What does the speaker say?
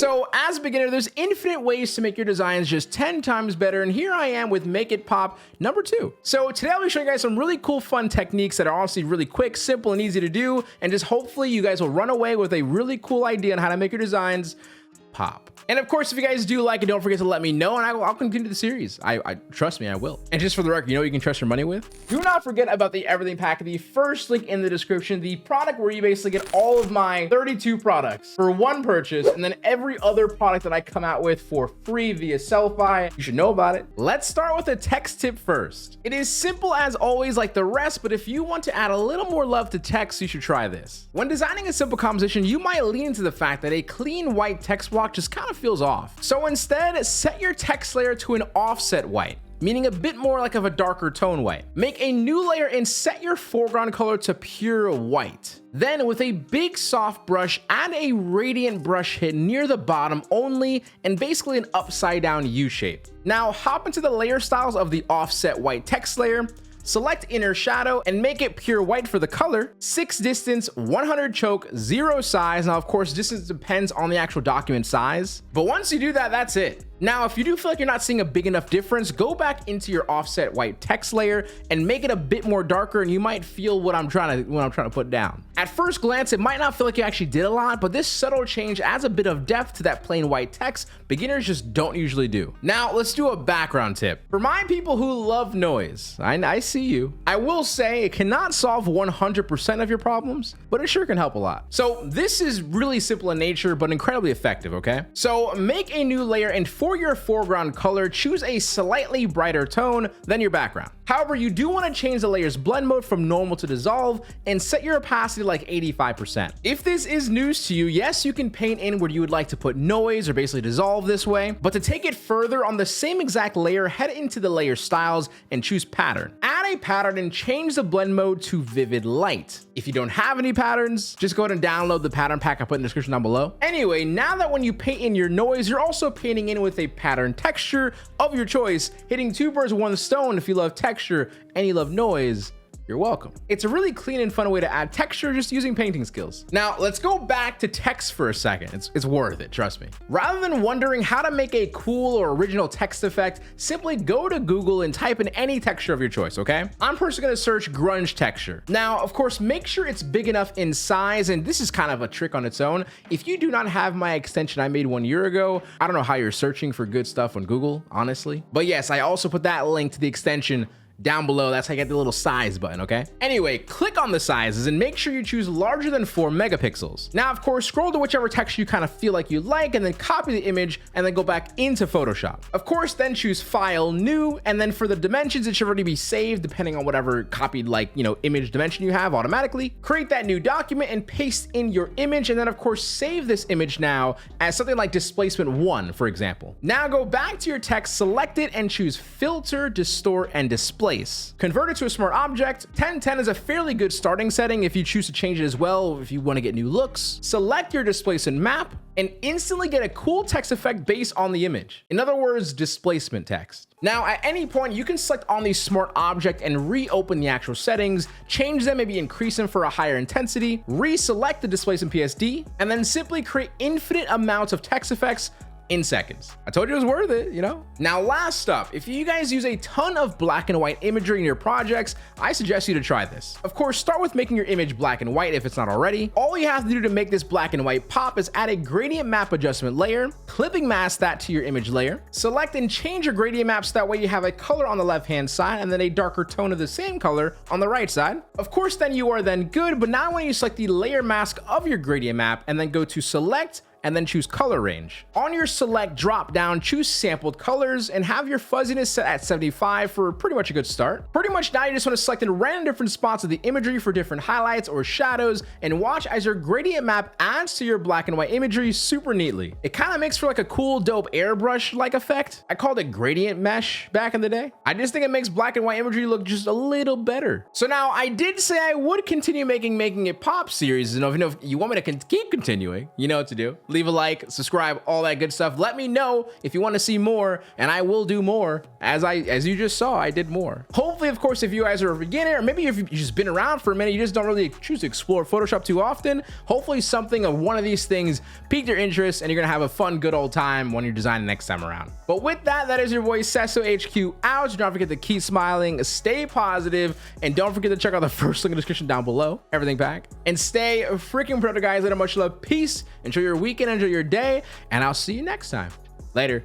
So as a beginner, there's infinite ways to make your designs just 10 times better, and here I am with Make It Pop number 2. So today I'll be showing you guys some really cool, fun techniques that are honestly really quick, simple, and easy to do, and just hopefully you guys will run away with a really cool idea on how to make your designs pop. And of course, if you guys do like it, don't forget to let me know, and I'll continue the series. I trust me, I will. And just for the record, you know what you can trust your money with? Do not forget about the everything pack, the first link in the description, the product where you basically get all of my 32 products for one purchase, and then every other product that I come out with for free via Sellfy. You should know about it. Let's start with a text tip first. It is simple as always like the rest, but if you want to add a little more love to text, you should try this. When designing a simple composition, you might lean into the fact that a clean white text block just kind of feels off. So instead, set your text layer to an offset white, meaning a bit more like of a darker tone white. Make a new layer and set your foreground color to pure white. Then with a big soft brush, add a radiant brush hit near the bottom only, and basically an upside down U shape. Now hop into the layer styles of the offset white text layer, select inner shadow and make it pure white for the color, 6 distance, 100 choke, 0 size. Now, of course, distance depends on the actual document size, but once you do that, that's it. Now, if you do feel like you're not seeing a big enough difference, go back into your offset white text layer and make it a bit more darker, and you might feel what I'm trying to put down. At first glance, it might not feel like you actually did a lot, but this subtle change adds a bit of depth to that plain white text beginners just don't usually do. Now, let's do a background tip. For my people who love noise, I see you. I will say it cannot solve 100% of your problems, but it sure can help a lot. So this is really simple in nature, but incredibly effective, okay? So make a new layer, and for your foreground color, choose a slightly brighter tone than your background. However, you do want to change the layer's blend mode from normal to dissolve and set your opacity like 85%. If this is news to you, yes, you can paint in where you would like to put noise or basically dissolve this way, but to take it further on the same exact layer, head into the layer styles and choose pattern. Add a pattern and change the blend mode to vivid light. If you don't have any patterns, just go ahead and download the pattern pack I put in the description down below. Anyway, now that when you paint in your noise, you're also painting in with a pattern texture of your choice, hitting 2 birds with 1 stone. If you love texture and you love noise, you're welcome. It's a really clean and fun way to add texture just using painting skills. Now let's go back to text for a second. It's worth it, trust me. Rather than wondering how to make a cool or original text effect, simply go to Google and type in any texture of your choice, okay? I'm personally gonna search grunge texture. Now, of course, make sure it's big enough in size, and this is kind of a trick on its own. If you do not have my extension I made 1 year ago, I don't know how you're searching for good stuff on Google, honestly. But yes, I also put that link to the extension down below. That's how you get the little size button, okay? Anyway, click on the sizes and make sure you choose larger than 4 megapixels. Now, of course, scroll to whichever texture you kind of feel like you like, and then copy the image and then go back into Photoshop. Of course, then choose File, New, and then for the dimensions, it should already be saved depending on whatever copied, like, image dimension you have automatically. Create that new document and paste in your image, and then of course, save this image now as something like displacement 1, for example. Now go back to your text, select it, and choose Filter, Distort, and Display. Convert it to a smart object. 1010 is a fairly good starting setting if you choose to change it as well if you want to get new looks. Select your displacement map and instantly get a cool text effect based on the image. In other words, displacement text. Now, at any point, you can select on the smart object and reopen the actual settings, change them, maybe increase them for a higher intensity, reselect the displacement PSD, and then simply create infinite amounts of text effects in seconds. I told you it was worth it, Now, last up, if you guys use a ton of black and white imagery in your projects, I suggest you to try this. Of course, start with making your image black and white if it's not already. All you have to do to make this black and white pop is add a gradient map adjustment layer, clipping mask that to your image layer, select and change your gradient map so that way you have a color on the left-hand side and then a darker tone of the same color on the right side. Of course, then you are then good, but now when you select the layer mask of your gradient map and then go to select, and then choose color range. On your select drop down, choose sampled colors and have your fuzziness set at 75 for pretty much a good start. Pretty much now you just want to select in random different spots of the imagery for different highlights or shadows and watch as your gradient map adds to your black and white imagery super neatly. It kind of makes for like a cool, dope airbrush-like effect. I called it gradient mesh back in the day. I just think it makes black and white imagery look just a little better. So now I did say I would continue making It Pop series, and if you want me to keep continuing, you know what to do. leave a like, subscribe, all that good stuff. Let me know if you want to see more, and I will do more. As you just saw, I did more. Hopefully, of course, if you guys are a beginner, or maybe if you've just been around for a minute, you just don't really choose to explore Photoshop too often, hopefully something of one of these things piqued your interest, and you're gonna have a fun, good old time when you're designing next time around. But with that, that is your boy Seso HQ out. Don't forget to keep smiling, stay positive, and don't forget to check out the first link in the description down below. Everything back. And stay freaking productive, guys. Later, much love, peace. Enjoy your weekend, enjoy your day, and I'll see you next time. Later.